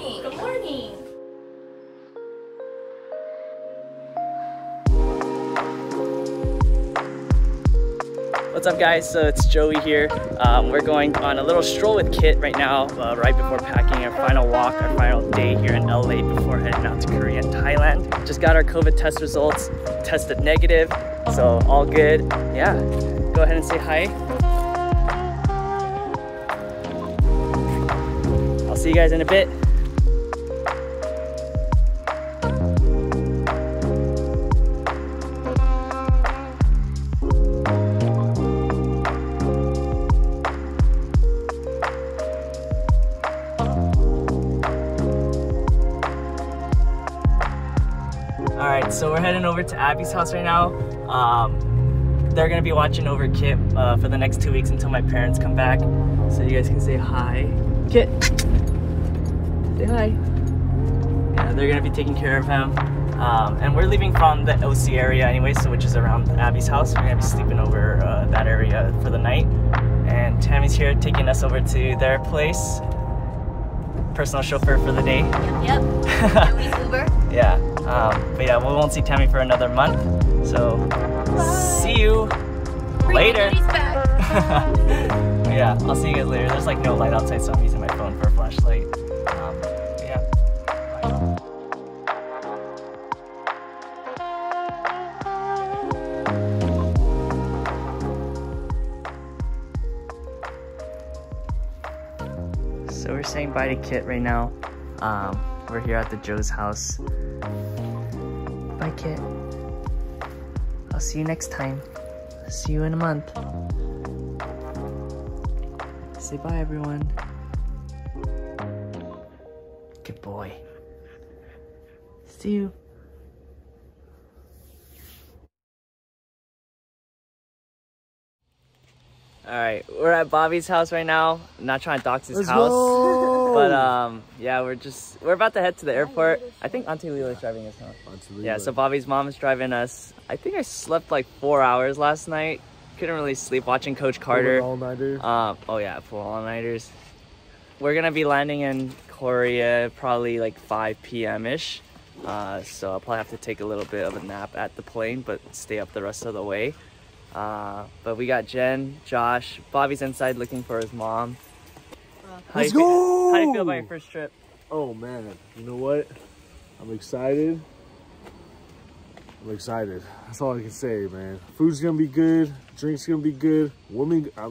morning. Good morning. What's up guys, so it's Joey here. We're going on a little stroll with Kit right now, right before packing our final walk, our final day here in LA before heading out to Korea and Thailand. Just got our COVID test results, tested negative, so all good. Yeah, go ahead and say hi. I'll see you guys in a bit. Alright, so we're heading over to Abby's house right now. They're gonna be watching over Kit for the next 2 weeks until my parents come back. So you guys can say hi. Kit! Say hi. Yeah, they're gonna be taking care of him. And we're leaving from the OC area anyway, so which is around Abby's house. We're gonna be sleeping over that area for the night. And Tammy's here taking us over to their place. Personal chauffeur for the day. Yep. Joey's Uber. Yeah. But yeah, we won't see Tammy for another month. So see you later. Yeah, I'll see you guys later. There's like no light outside, so I'm using my phone for a flashlight. Yeah. Bye. So we're saying bye to Kit right now. We're here at the Joe's house. Bye, Kit. I'll see you next time. I'll see you in a month. Say bye, everyone. Good boy. See you. Alright, we're at Bobby's house right now. I'm not trying to dox his house. But yeah, we're about to head to the airport. I think Auntie Leela's driving us now. Yeah, so Bobby's mom is driving us. I think I slept like 4 hours last night. Couldn't really sleep watching Coach Carter. All-nighters. Oh yeah, full all-nighters. We're gonna be landing in Korea probably like 5 p.m.-ish. So I'll probably have to take a little bit of a nap at the plane, but stay up the rest of the way. But we got Jen, Josh, Bobby's inside looking for his mom. Let's go! How do you feel about your first trip? Oh man, you know what? I'm excited. That's all I can say, man. Food's gonna be good. Drinks gonna be good. Women, No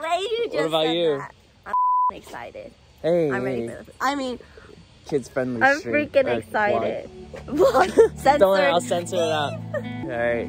way you just What about said you? that. I'm excited. Hey, I'm ready for this. I mean, kids friendly. I'm stream, freaking or excited. vlog. Censored. Don't worry, I'll censor it out. All right.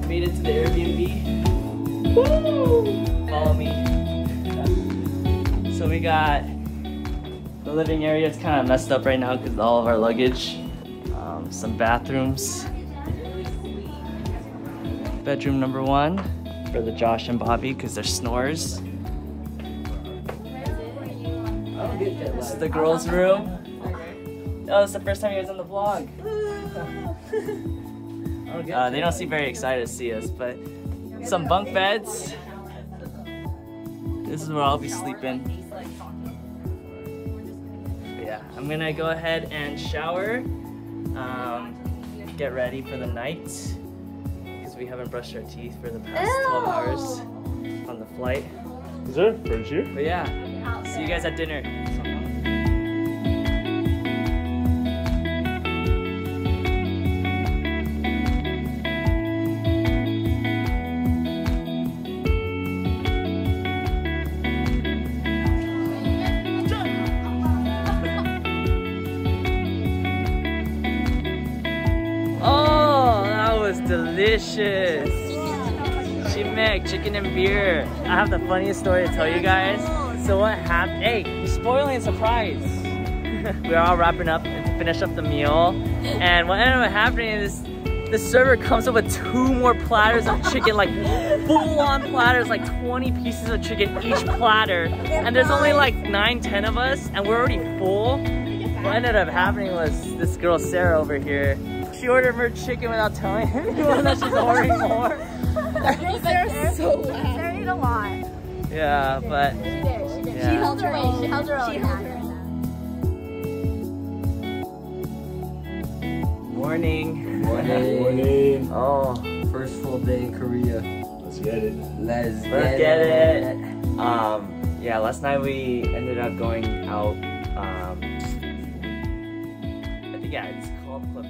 Made it to the Airbnb. Woo! Follow me. So we got the living area. It's kind of messed up right now because of all of our luggage. Some bathrooms. Bedroom number 1 for the Josh and Bobby because they're snores. This is the girls' room. Oh, this is the first time you guys on the vlog. They don't seem very excited to see us, but some bunk beds. This is where I'll be sleeping. But yeah, I'm gonna go ahead and shower, get ready for the night, because we haven't brushed our teeth for the past 12 hours on the flight. Is there a fridge here? But yeah, see you guys at dinner. delicious. Chimek, chicken and beer. I have the funniest story to tell you guys. So what happened? Hey, you're spoiling a surprise. We're all wrapping up to finish up the meal. And what ended up happening is the server comes up with 2 more platters of chicken, like full-on platters, like 20 pieces of chicken each platter. And there's only like 9-10 of us, and we're already full. What ended up happening was this girl, Sarah, over here, she ordered more chicken without telling anyone that she's ordering more. Sarah's so loud. Sarah ate a lot. Yeah, but... She did. Yeah. She held her own. She held her own. Morning. Morning. Oh, First full day in Korea. Let's get it. Let's get it. Yeah, last night we ended up going out. I think, yeah, it's called Club